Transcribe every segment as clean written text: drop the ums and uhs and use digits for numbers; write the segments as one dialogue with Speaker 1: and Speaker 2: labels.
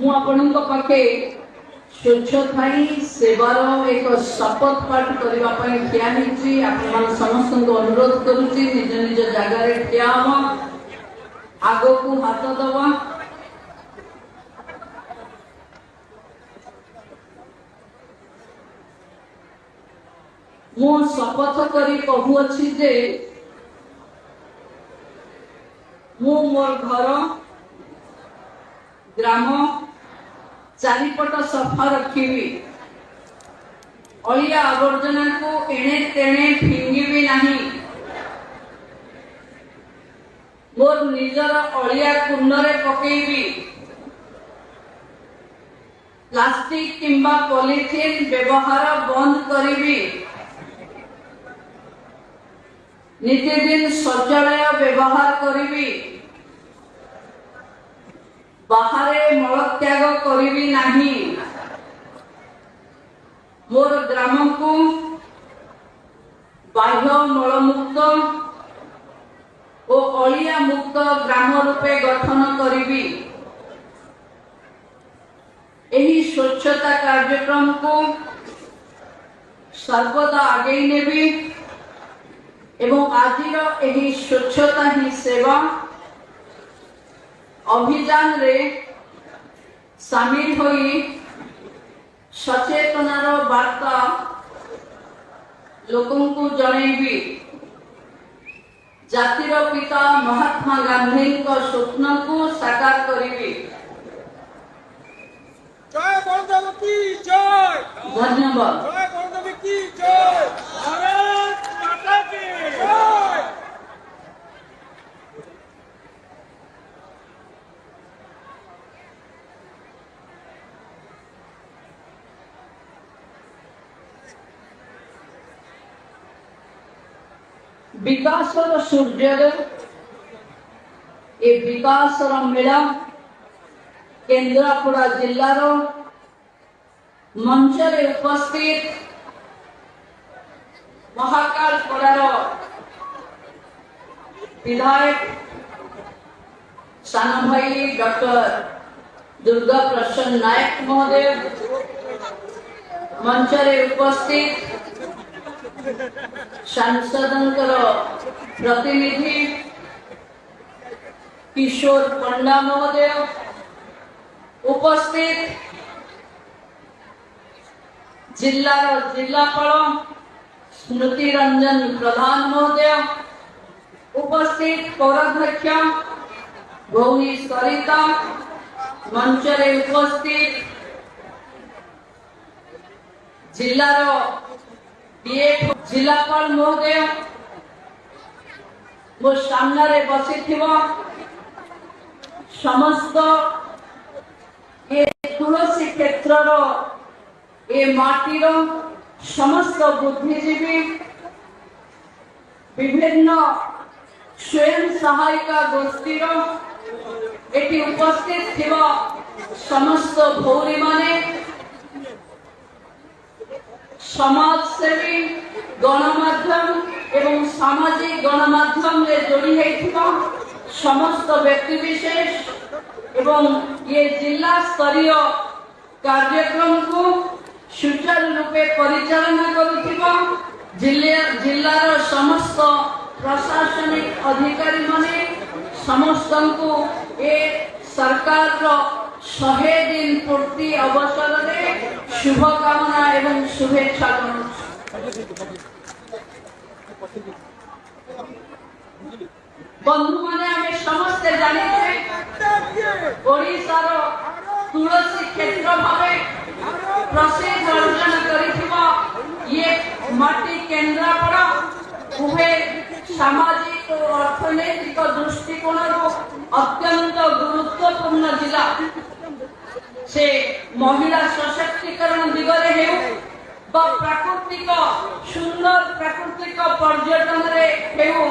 Speaker 1: मु आपनक पाखे स्वच्छता ही सेवार एक शपथ पाठ करने ठिया होती आपण समस्त अनुरोध करुच्ची निज निज जगार ठिया आग को हाथ दवा मु शपथ करी कहूअछि जे मु मोर घर ग्राम चारिपट सफा रखिबी अलिया आवर्जना को एणे तेणे फिंगिबी नहीं मोर निजर अलिया कुंडरे पकेबी प्लास्टिक किंबा पॉलिथिन व्यवहार बंद करिबी नित्यदिन शौचालय व्यवहार करिबी बाहरे मलत्याग करिबी नहीं मोर ग्राम को बाह्य मलमुक्त और अलिया मुक्त ग्राम रूपे गठन करिबी एही स्वच्छता कार्यक्रम को सर्वदा आगे नेबी एवं आजिर एही स्वच्छता ही सेवा अभियान रे शामिल होई सचेतनार वार्ता लोकं को जणेबी जातिर पिता महात्मा गांधी को स्वप्न को साकार करिबी।
Speaker 2: जय बलदेव की जय।
Speaker 1: धन्यवाद।
Speaker 2: जय बलदेव की जय। भारत माता की जय।
Speaker 1: विकासर सूर्योदय ए विकासर मेला केन्द्रापड़ा जिलार मंचरे उपस्थित महाकालपड़ार विधायक सान भाई डॉक्टर दुर्गा प्रसन्न नायक महोदय मंचरे उपस्थित सांसदंकर प्रतिनिधि किशोर पंडा महोदय उपस्थित जिलार जिलापाल स्मृति रंजन प्रधान महोदय उपस्थित पौराध्यक्ष भौनी सरिता मंचरे उपस्थित जिलार जिलापाल महोदय मो सामने बसी समस्त ये तुलसी क्षेत्र ये माटीर समस्त बुद्धिजीवी विभिन्न स्वयं सहायिका गोष्ठी एटी उपस्थित थिबा समस्त भौरी माने समाजसेवी गणमाध्यम एवं सामाजिक गणमाध्यम रे जोड़ी होइथिबा समस्त व्यक्ति विशेष एवं ये जिला स्तरीय कार्यक्रम को सुचारू रूपे परिचालना करुथिबा जिल्लार समस्त प्रशासनिक अधिकारी माने समस्त को ए सरकार रो 100 दिन पूर्ति अवसर में शुभकामना एवं शुभेच्छा बंधु माने आमे समस्त जानिते ओडिशार तुलसी क्षेत्र भावे प्रसिद्ध अर्जन करिथिबा ये माटी केन्द्रापड़ा उभे सामाजिक और अर्थनैतिक दृष्टिकोण अत्यंत गुरुत्वपूर्ण जिला से महिला सशक्तिकरण दिगरे हेउ प्राकृतिक सुंदर प्राकृतिक पर्यटन रे हेउ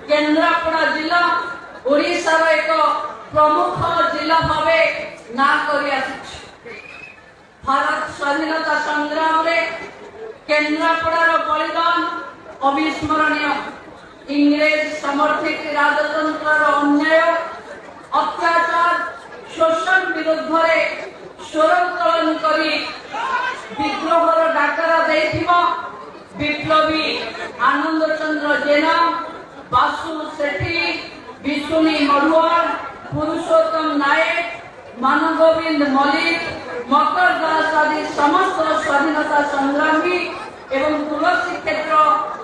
Speaker 1: केन्द्रापड़ा जिला ओडिशार एक प्रमुख जिला भावे ना करि आछि। भारत स्वाधीनता संग्राम रे केन्द्रापड़ार बलिदान अविस्मरणीय। इंग्रेज समर्थित राजतंत्र अन्याय अत्याचार शोषण विरुद्ध ସ୍ୱର ଉତ୍ତୋଳନ କରି ବିଦ୍ରୋହର ଡାକରା ଦେଇଥିବା ବିପ୍ଳବୀ ଆନନ୍ଦ ଚନ୍ଦ୍ର ଜେନା, ବାସୁ ସେଠୀ, ବିଶୁଣୀ ମଢୁଆର, ପୁରୁଷୋତ୍ତମ ନାୟକ, ମାନଗୋବିନ୍ଦ ମଲ୍ଲିକ, ମକର ଦାସ ଆଦି ସମସ୍ତ ସ୍ୱାଧୀନତା ସଂଗ୍ରାମୀ ଏବଂ ତୁଳସୀ କ୍ଷେତ୍ର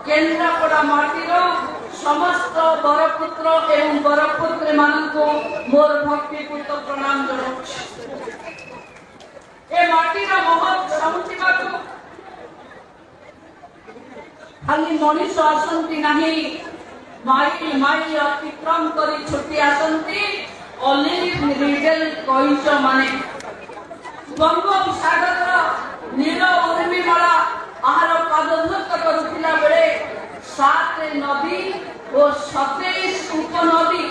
Speaker 1: କେନ୍ଦ୍ରାପଡ଼ା ମାଟିର ସମସ୍ତ ବରପୁତ୍ର ଏବଂ ବରପୁତ୍ରୀ ମାନଙ୍କୁ ମୋର ଭକ୍ତିପୂତ ପ୍ରଣାମ ଜଣାଉଛି। ଏ ମାଟିର ମହତ୍ ସମୁଚିବାକୁ ଖାଲି ମଣିଷ ଆସନ୍ତି ନାହିଁ, ମାଇଲ ମାଇଲ ଅତିକ୍ରମ କରି ଛୁଟି ଆସନ୍ତି ଅଲିଭ୍ ରିଡେଲ କଇଁଚ ମାନେ। ବଙ୍ଗୋପସାଗରର ନୀଳ ଉର୍ମିମଳା ଆହାର ପାଦଧୂତ କରୁଥିଲା ବେଳେ 7 ନଦୀ ଓ 27 ଉପନଦୀ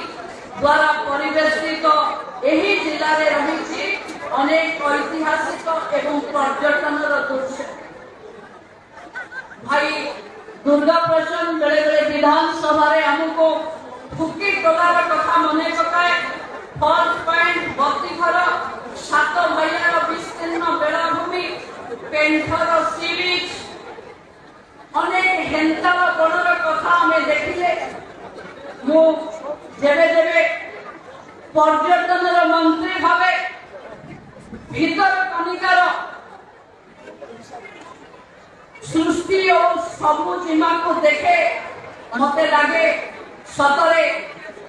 Speaker 1: ଦ୍ୱାରା ପରିବେଷ୍ଟିତ ଏହି ଜିଲ୍ଲାରେ ରହିଛି ଅନେକ ଐତିହାସିକ ଏବଂ ପର୍ଯ୍ୟଟନର ଦୃଶ୍ୟ। ଭାଇ ଦୁର୍ଗା ପ୍ରସନ୍ନ ବେଳେ ବେଳେ ବିଧାନସଭାରେ ଆମକୁ ଫୁକି ଟୋଲାର କଥା ମନେ ପକାଏ। ଫଲ୍ସ ପଏଣ୍ଟ, ବତୀଘର, 7 ଭାଇଆର ବିସ୍ତୀର୍ଣ୍ଣ ବେଳାଭୂମି, ପେଣ୍ଠର ସି ବିଚ୍, ଅନେକ ହେନ୍ତାଳ ବଣର କଥା ଆମେ ଦେଖିଲେ। ମୁଁ ଯେବେ ଯେବେ ପର୍ଯ୍ୟଟନର ମନ୍ତ୍ରୀ ଭାବେ ଭିତରକନିକାର ସୃଷ୍ଟି ଓ ସବୁଜିମାକୁ ଦେଖେ, ମତେ ଲାଗେ ସତରେ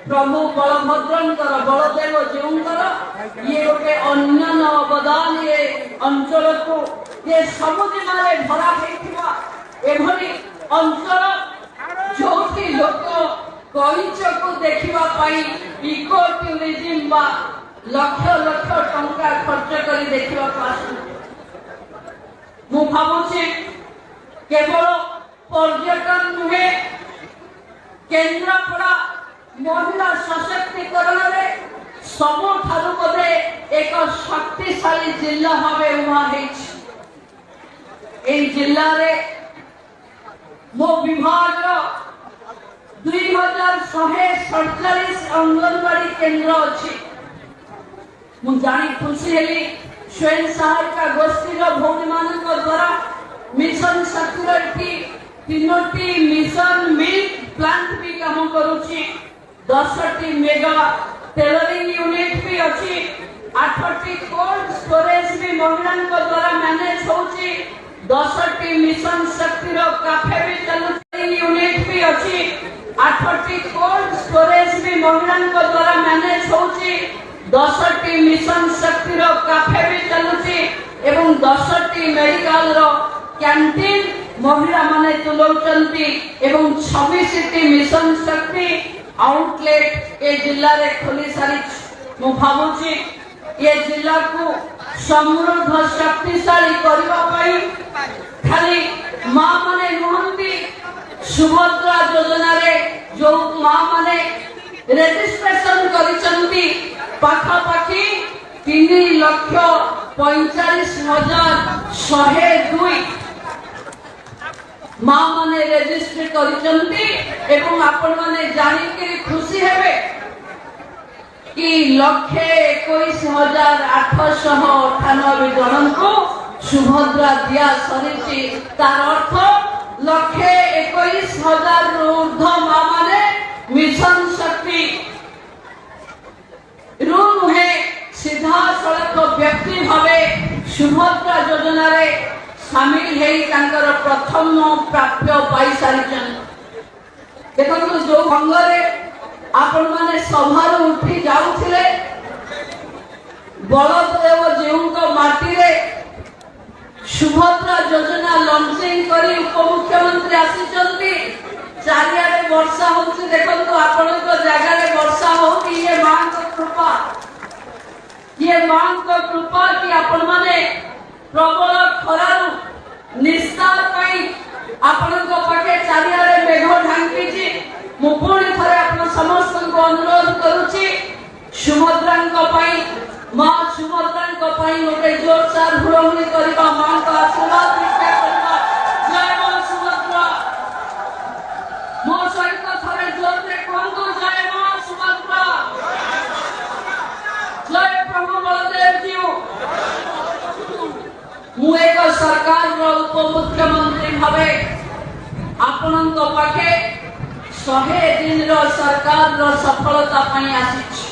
Speaker 1: ପ୍ରଭୁ ବଳଭଦ୍ରଙ୍କର, ବଳଦେବ ଜୀଉଙ୍କର ଇଏ ଗୋଟେ ଅନ୍ୟାନ୍ୟ ଅବଦାନ ଏ ଅଞ୍ଚଳକୁ ଯେ ସବୁଜିମାରେ ଭରା ହେଇଥିବା ଏଭଳି ଅଞ୍ଚଳ ଯୋଉଠି ଲୋକ କଇଁଚକୁ ଦେଖିବା ପାଇଁ ଇକୋ ଟୁରିଜିମ୍ ବା ଲକ୍ଷ ଲକ୍ଷ ଟଙ୍କା ଖର୍ଚ୍ଚ କରି ଦେଖିବାକୁ ଆସନ୍ତି। ମୁଁ ଭାବୁଛି କେବଳ ପର୍ଯ୍ୟଟନ ନୁହେଁ, କେନ୍ଦ୍ରାପଡ଼ା ମହିଳା ସଶକ୍ତିକରଣରେ ସବୁଠାରୁ ବୋଧେ ଏକ ଶକ୍ତିଶାଳୀ ଜିଲ୍ଲା ଭାବେ ଉଭା ହେଇଛି। ଏହି ଜିଲ୍ଲାରେ ମୋ ବିଭାଗର 2147 ଅଙ୍ଗନବାଡି କେନ୍ଦ୍ର ଅଛି। ମୁଁ ଜାଣି ଖୁସି ହେଲି ସ୍ୱୟଂ ସହାୟିକା ଗୋଷ୍ଠୀର ଭଉଣୀମାନଙ୍କ ଦ୍ୱାରା ମିଶନ ଶକ୍ତିର ଏଠି 3ଟି ମିଶନ ମିଲ୍କ ପ୍ଲାଣ୍ଟ ବି କାମ କରୁଛି, 10ଟି ମେଗା ଟେଲରିଂ ୟୁନିଟ୍ ବି ଅଛି, 8ଟି କୋଲ୍ଡ ଷ୍ଟୋରେଜ ବି ମହିଳାଙ୍କ ଦ୍ୱାରା ମ୍ୟାନେଜ ହେଉଛି, 10ଟି ମିଶନ ଶକ୍ତିର କାଫେ ବି ଚାଲୁଛି, ୟୁନିଟ୍ ବି ଅଛି, 8ଟି କୋଲ୍ଡ ଷ୍ଟୋରେଜ ବି ମହିଳାଙ୍କ ଦ୍ୱାରା ମ୍ୟାନେଜ ହେଉଛି, 10ଟି ମିଶନ ଶକ୍ତିର କାଫେ ବି ଚାଲୁଛି ଏବଂ 10ଟି ମେଡିକାଲର କ୍ୟାଣ୍ଟିନ୍ ମହିଳା ମାନେ ତୁଲାଉଛନ୍ତି ଏବଂ 26ଟି ମିଶନ ଶକ୍ତି ଆଉଟଲେଟ ଏ ଜିଲ୍ଲାରେ ଖୋଲି ସାରିଛି। ମୁଁ ଭାବୁଛି ଏ ଜିଲ୍ଲାକୁ ସମୃଦ୍ଧ ଶକ୍ତିଶାଳୀ କରିବା ପାଇଁ ଖାଲି ମା ମାନେ ନୁହନ୍ତି, ସୁଭଦ୍ରା ଯୋଜନାରେ ଯୋଉ ମା ମାନେ ରେଜିଷ୍ଟ୍ରେସନ କରିଛନ୍ତି ପାଖାପାଖି 3,45,102 ମା ମାନେ ରେଜିଷ୍ଟ୍ରି କରିଛନ୍ତି ଏବଂ ଆପଣ ମାନେ ଜାଣିକି ଖୁସି ହେବେ କି 1,21,898 ଜଣଙ୍କୁ ସୁଭଦ୍ରା ଦିଆ ସରିଛି। ତାର ଅର୍ଥ 1,21,000 ରୁ ଉର୍ଦ୍ଧ୍ୱ ମା ମାନେ ମିଶନ ଶକ୍ତି ରୁ ନୁହେଁ ସିଧାସଳଖ ବ୍ୟକ୍ତି ଭାବେ ସୁଭଦ୍ରା ଯୋଜନାରେ ସାମିଲ ହେଇ ତାଙ୍କର ପ୍ରଥମ ପ୍ରାପ୍ୟ ପାଇସାରିଛନ୍ତି। ଦେଖନ୍ତୁ ଯୋଉ ଭଙ୍ଗରେ ଆପଣ ମାନେ ସଭାରୁ ଉଠି ଯାଉଥିଲେ, ବଳଦେବ ଜୀଉଙ୍କ ମାଟିରେ ସୁଭଦ୍ରା ଯୋଜନା ଲଞ୍ଚିଂ କରି ଉପମୁଖ୍ୟମନ୍ତ୍ରୀ ଆସିଛନ୍ତି। ଚାରିଆଡେ ବର୍ଷା ହଉଛି, ଦେଖନ୍ତୁ ଆପଣଙ୍କ ଜାଗାରେ ବର୍ଷା ହଉନି, ଇଏ ମାଙ୍କ କୃପା, ଇଏ ମାଙ୍କ କୃପା କି ଆପଣ ମାନେ ପ୍ରବଳ ଖରାରୁ ନିସ୍ତାର ପାଇଁ ଆପଣଙ୍କ ପାଖେ ଚାରିଆଡେ ମେଘ ଢାଙ୍କିଛି। ମୁଁ ପୁଣି ଥରେ ଆପଣ ସମସ୍ତଙ୍କୁ ଅନୁରୋଧ କରୁଛି ସୁଭଦ୍ରାଙ୍କ ପାଇଁ, ମା ସୁଭଦ୍ରାଙ୍କ ପାଇଁ ଗୋଟେ ଜୋରଦାର ହୁଳହୁଳି କରିବା, ମାଙ୍କ ଆଶୀର୍ବାଦ ଭିକ୍ଷା କରିବା। ଜୟ ମା ସୁଭଦ୍ରା। ମୋ ସହିତ ଥରେ ଜୋରରେ କୁହନ୍ତୁ, ଜୟ ମା ସୁଭଦ୍ରା, ଜୟ ପ୍ରଭୁ ବଳଦେବ ଜୀଉ। एक सरकार उपमुख्यमंत्री भावे आपण पाखे 100 दिन सरकार सफलता आसी